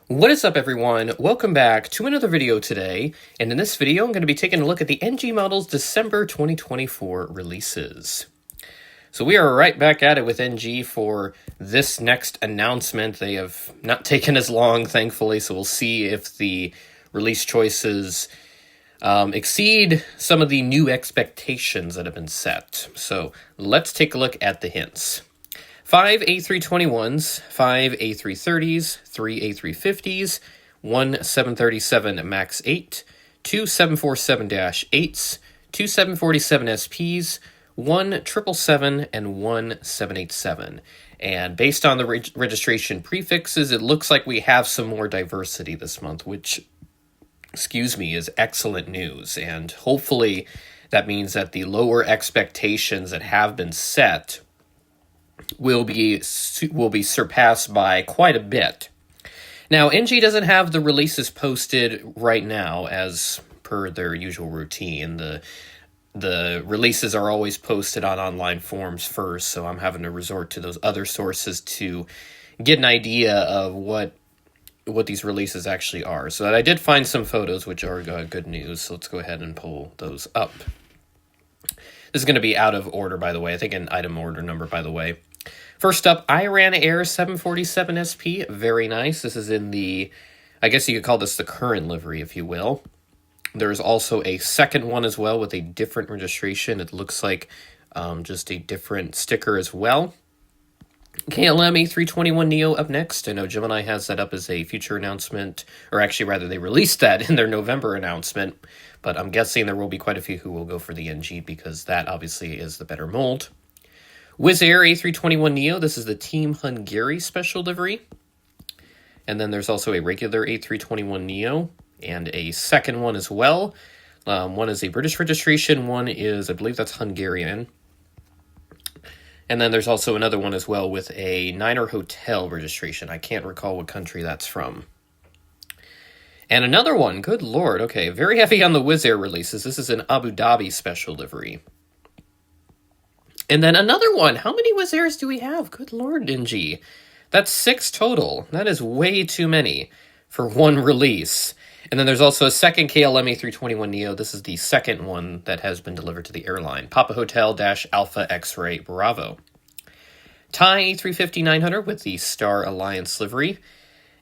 What is up, everyone? Welcome back to another video today, and in this video I'm going to be taking a look at the NG Models December 2024 releases. So we are right back at it with NG for this next announcement. They have not taken as long, thankfully, so we'll see if the release choices exceed some of the new expectations that have been set. So let's take a look at the hints. 5 A321s, 5 A330s, 3 A350s, 1 737 MAX 8, 2 747-8s, 2 747 SPs, 1 777, and 1 787. And based on the registration prefixes, it looks like we have some more diversity this month, which, is excellent news. And hopefully that means that the lower expectations that have been set will be surpassed by quite a bit. Now, NG doesn't have the releases posted right now as per their usual routine. The releases are always posted on online forums first, so I'm having to resort to those other sources to get an idea of what these releases actually are. So I did find some photos, which are good news, so let's go ahead and pull those up. This is going to be out of order, by the way. I think an item order number, by the way. First up, Iran Air 747 SP. Very nice. This is in the, I guess you could call this the current livery, if you will. There's also a second one as well with a different registration. It looks like just a different sticker as well. KLM A321neo up next. I know Gemini has that up as a future announcement, or actually rather they released that in their November announcement, but I'm guessing there will be quite a few who will go for the NG because that obviously is the better mold. Wizz Air A321neo, this is the Team Hungary special livery. And then there's also a regular A321neo and a second one as well. One is a British registration, one is, I believe that's Hungarian. And then there's also another one as well with a Niner Hotel registration. I can't recall what country that's from. And another one, good lord, okay, very heavy on the Wizz Air releases. This is an Abu Dhabi special livery. And then another one. How many Wizz Airs do we have? Good lord, NG. That's 6 total. That is way too many for one release. And then there's also a second KLM A321neo. This is the second one that has been delivered to the airline. Papa Hotel - Alpha X-Ray Bravo. Thai A350-900 with the Star Alliance livery.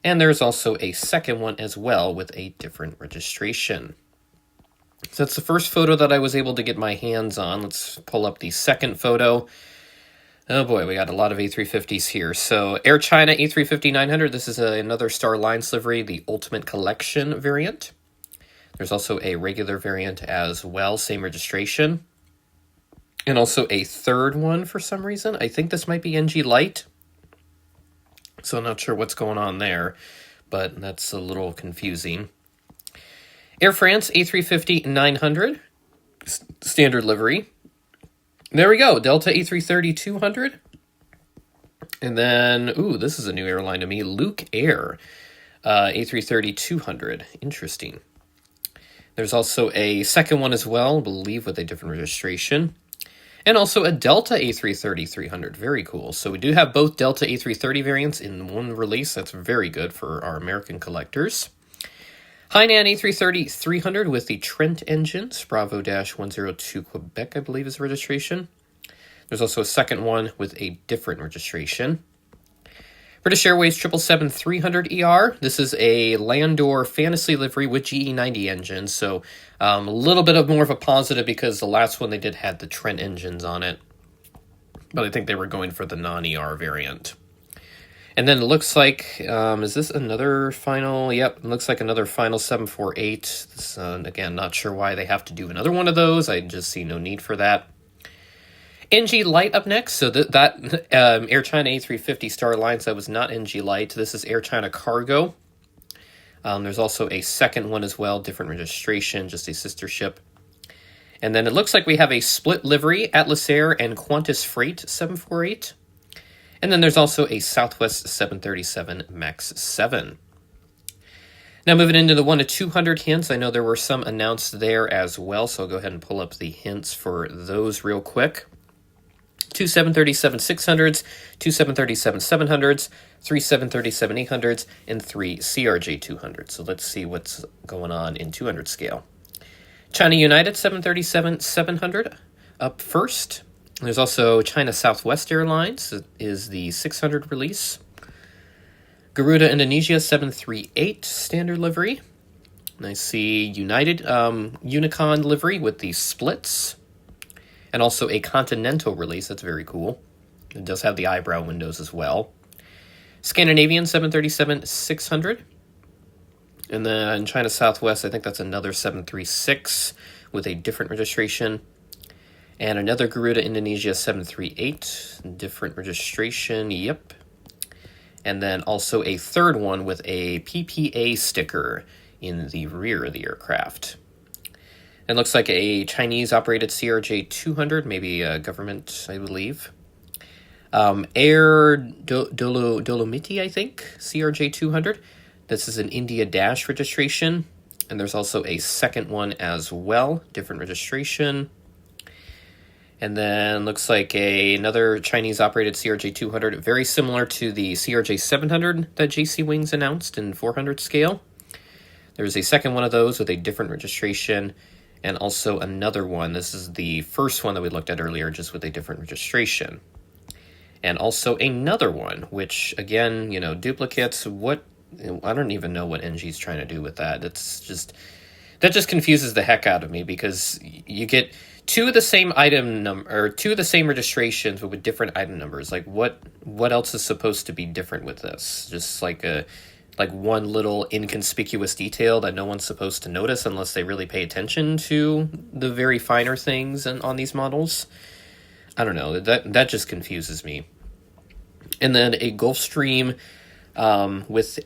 And there's also a second one as well with a different registration. So that's the first photo that I was able to get my hands on. Let's pull up the second photo. Oh boy, we got a lot of A350s here. So Air China A350-900, this is another Star Alliance livery, the Ultimate Collection variant. There's also a regular variant as well, same registration. And also a third one for some reason. I think this might be NG Lite. So I'm not sure what's going on there, but that's a little confusing. Air France A350-900, standard livery. There we go, Delta A330-200. And then, this is a new airline to me, Luke Air A330-200. Interesting. There's also a second one as well, I believe with a different registration. And also a Delta A330-300. Very cool. So we do have both Delta A330 variants in one release. That's very good for our American collectors. Hainan A330-300 with the Trent engines, Bravo-102 Quebec, I believe is the registration. There's also a second one with a different registration. British Airways 777-300ER. This is a Landor Fantasy livery with GE90 engines, so a little bit of more of a positive because the last one they did had the Trent engines on it. But I think they were going for the non-ER variant. And then it looks like, is this another final? Yep, it looks like another final 748. This, again, not sure why they have to do another one of those. I just see no need for that. NG Lite up next. So that Air China A350 Star Alliance, that was not NG Lite. This is Air China Cargo. There's also a second one as well, different registration, just a sister ship. And then it looks like we have a split livery, Atlas Air and Qantas Freight 748. And then there's also a Southwest 737 MAX 7. Now moving into the 1 to 200 hints, I know there were some announced there as well, so I'll go ahead and pull up the hints for those real quick. 2 737-600s, 2 737-700s, 3 737-800s, and 3 CRJ-200s. So let's see what's going on in 200 scale. China United 737-700 up first. There's also China Southwest Airlines is the 600 release. Garuda Indonesia 738 standard livery. And I see United Unicon livery with the splits. And also a Continental release. That's very cool. It does have the eyebrow windows as well. Scandinavian 737-600. And then China Southwest, I think that's another 736 with a different registration. And another Garuda Indonesia 738, different registration, yep. And then also a third one with a PPA sticker in the rear of the aircraft. It looks like a Chinese-operated CRJ-200, maybe a government, I believe. Air Dolomiti, I think, CRJ-200. This is an India Dash registration. And there's also a second one as well, different registration. And then looks like another Chinese-operated CRJ-200, very similar to the CRJ-700 that JC Wings announced in 400 scale. There's a second one of those with a different registration. And also another one. This is the first one that we looked at earlier, just with a different registration. And also another one, which, again, duplicates. I don't even know what NG's trying to do with that. That just confuses the heck out of me, because you get two of the same item number, or two of the same registrations but with different item numbers. Like, what else is supposed to be different with this? Just like one little inconspicuous detail that no one's supposed to notice unless they really pay attention to the very finer things on these models. I don't know. That just confuses me. And then a Gulfstream with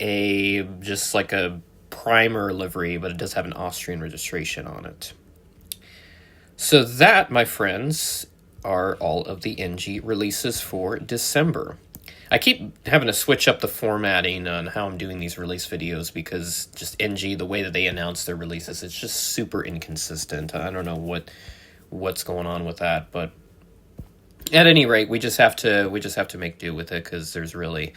just like a primer livery, but it does have an Austrian registration on it. So that, my friends, are all of the NG releases for December. I keep having to switch up the formatting on how I'm doing these release videos, because just NG, the way that they announce their releases, it's just super inconsistent. I don't know what's going on with that, but at any rate, we just have to make do with it, because there's really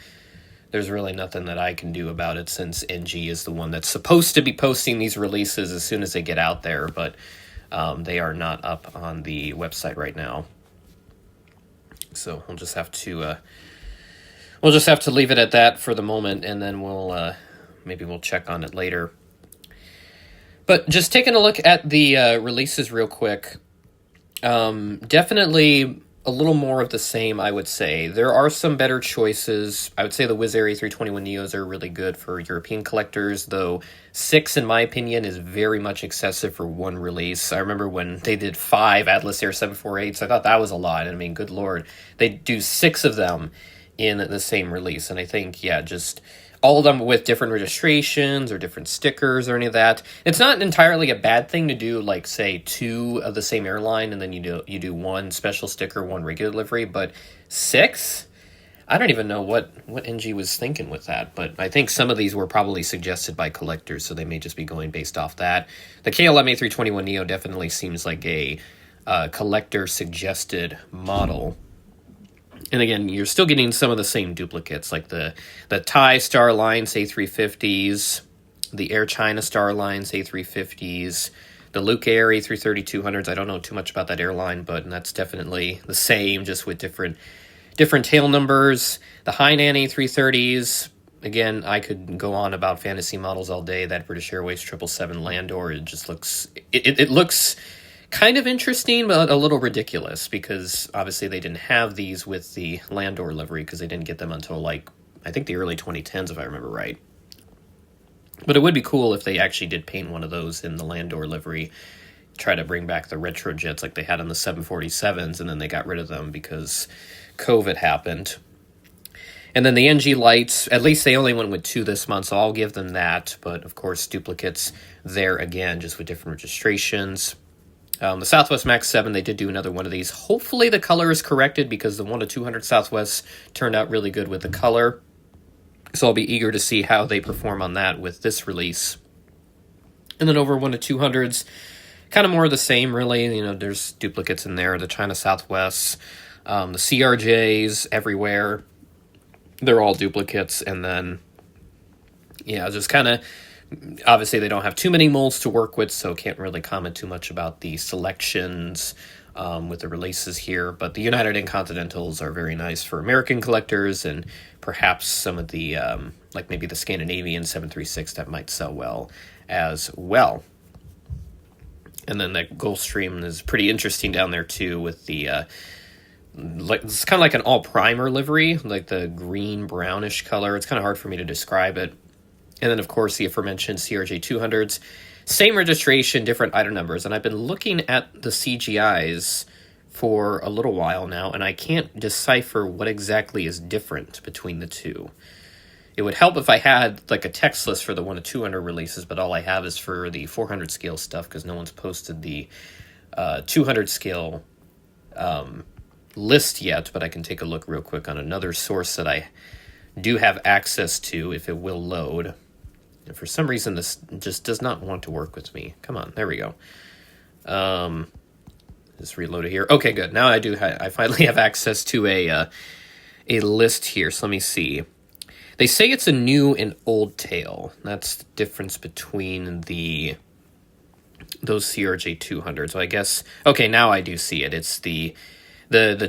nothing that I can do about it, since NG is the one that's supposed to be posting these releases as soon as they get out there, but they are not up on the website right now. So we'll just have to leave it at that for the moment, and then maybe we'll check on it later. But just taking a look at the releases real quick, definitely a little more of the same, I would say. There are some better choices. I would say the Wizz Air A321neos are really good for European collectors, though 6, in my opinion, is very much excessive for one release. I remember when they did 5 Atlas Air 748s, I thought that was a lot. I mean, good Lord. They do 6 of them in the same release, and I think, just all of them with different registrations or different stickers or any of that. It's not entirely a bad thing to do, like, say, 2 of the same airline, and then you do 1 special sticker, 1 regular livery, but 6? I don't even know what NG was thinking with that, but I think some of these were probably suggested by collectors, so they may just be going based off that. The KLM A321neo definitely seems like a collector-suggested model. And again, you're still getting some of the same duplicates, like the Thai Star Alliance A350s, the Air China Star Alliance A350s, the Luke Air A330-200s. I don't know too much about that airline, but that's definitely the same, just with different tail numbers. The Hainan A330s. Again, I could go on about fantasy models all day. That British Airways 777 Landor, it just looks... It looks kind of interesting, but a little ridiculous, because obviously they didn't have these with the Landor livery, because they didn't get them until, I think the early 2010s, if I remember right. But it would be cool if they actually did paint one of those in the Landor livery, try to bring back the retro jets like they had on the 747s, and then they got rid of them because COVID happened. And then the NG lights, at least they only went with 2 this month, so I'll give them that. But, of course, duplicates there again, just with different registrations. The Southwest Max 7, they did do another one of these. Hopefully the color is corrected, because the 1-200 Southwest turned out really good with the color. So I'll be eager to see how they perform on that with this release. And then over 1-200s, kind of more of the same, really. There's duplicates in there. The China Southwest, The CRJs everywhere, they're all duplicates, and then, yeah, just kind of, obviously they don't have too many molds to work with, so can't really comment too much about the selections with the releases here, but the United Intercontinentals are very nice for American collectors, and perhaps some of the, like maybe the Scandinavian 736 that might sell well as well. And then that Gulfstream is pretty interesting down there too, with the like, it's kind of like an all primer livery, like the green brownish color. It's kind of hard for me to describe it. And then of course the aforementioned CRJ 200s, same registration, different item numbers. And I've been looking at the CGIs for a little while now, and I can't decipher what exactly is different between the two. It would help if I had like a text list for the 1 to 200 releases, but all I have is for the 400 scale stuff because no one's posted the 200 scale list yet. But I can take a look real quick on another source that I do have access to if it will load. And for some reason, this just does not want to work with me. Come on, there we go. Just reload it here. Okay, good. Now I finally have access to a list here. So let me see. They say it's a new and old tail. That's the difference between those CRJ 200s. So I guess, okay, now I do see it. It's the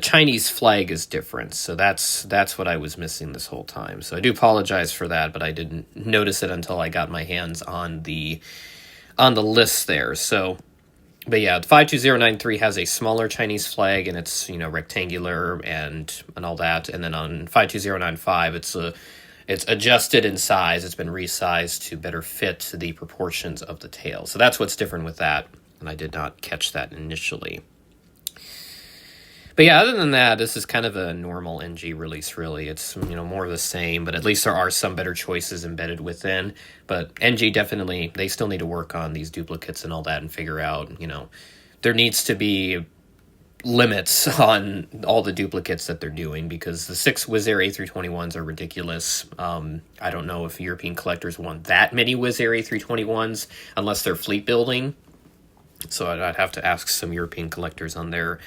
Chinese flag is different. So that's what I was missing this whole time. So I do apologize for that, but I didn't notice it until I got my hands on the list there. So, but yeah, 52093 has a smaller Chinese flag, and it's, you know, rectangular and all that. And then on 52095, it's adjusted in size. It's been resized to better fit the proportions of the tail. So that's what's different with that, and I did not catch that initially. But yeah, other than that, this is kind of a normal NG release, really. It's, you know, more of the same, but at least there are some better choices embedded within. But NG definitely, they still need to work on these duplicates and all that and figure out, you know, there needs to be limits on all the duplicates that they're doing, because the 6 Wizz Air A321s are ridiculous. I don't know if European collectors want that many Wizz Air A321s unless they're fleet building. So I'd have to ask some European collectors on their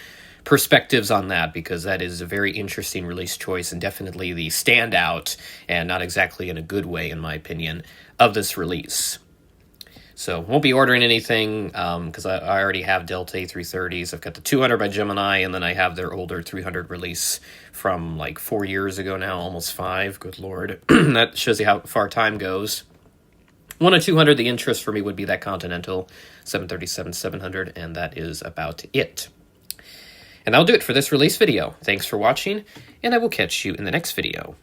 perspectives on that, because that is a very interesting release choice and definitely the standout, and not exactly in a good way, in my opinion, of this release. So won't be ordering anything because I already have Delta A330s. I've got the 200 by Gemini, and then I have their older 300 release from like 4 years ago now, almost 5. Good Lord. That shows you how far time goes. 1 to 200, the interest for me would be that Continental 737-700, and that is about it. And that'll do it for this release video. Thanks for watching, and I will catch you in the next video.